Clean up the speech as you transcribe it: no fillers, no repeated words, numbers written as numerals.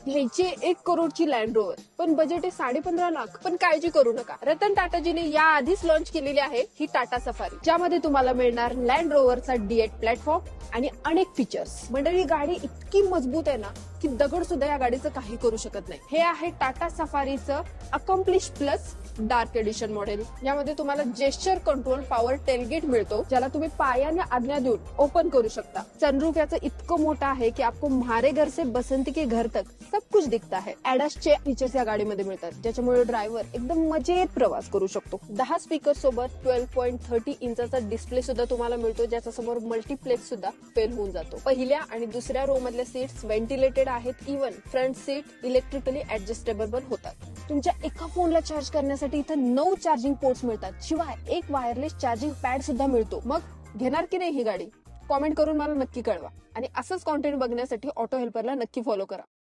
घ्यायची 1 करोडची land rover, पण budget आहे 15.5 लाख. पण काळजी करू नका, रतन टाटाजीने या आधीच लॉन्च केलेली आहे ही टाटा सफारी, ज्यामध्ये तुम्हाला मिळणार लँड रोवरचा D8 प्लॅटफॉर्म आणि अनेक फीचर्स. मंडळी, गाडी इतकी मजबूत आहे ना की दगड सुद्धा या गाडीचं काही करू शकत नाही. हे आहे टाटा सफारीचं accomplish plus dark edition model. यामध्ये तुम्हाला जेस्चर कंट्रोल पॉवर टेलगेट मिळतो, ज्याला तुम्ही पायाने आज्ञा देऊन ओपन करू शकता. सनरूफ याचं इतकं मोठं आहे की आपको म्हारे घर से बसंती के घर तक सब कुछ दिखता है. चे फीचर्स या गाडीमध्ये मिळतात, ज्याच्यामुळे ड्रायव्हर एकदम मजेत प्रवास करू शकतो. 10 स्पीकर सोबत 12.30 इंचाचा डिस्प्ले सुद्धा तुम्हाला मिळतो, ज्याच्या समोर मल्टीप्लेक्स सुद्धा फेल होऊन जातो. पहिल्या आणि दुसऱ्या रो मधल्या सीट्स व्हेंटिलेटेड आहेत. Even front seat electrically adjustable पण होतात. तुमच्या एका फोनला चार्ज करण्यासाठी इथं 9 चार्जिंग पोर्ट्स मिळतात. शिवाय एक वायरलेस चार्जिंग पॅड सुद्धा मिळतो. मग घेणार की नाही ही गाडी? कॉमेंट करून मला नक्की कळवा. आणि असंच कॉन्टेंट बघण्यासाठी ऑटो हेल्परला नक्की फॉलो करा.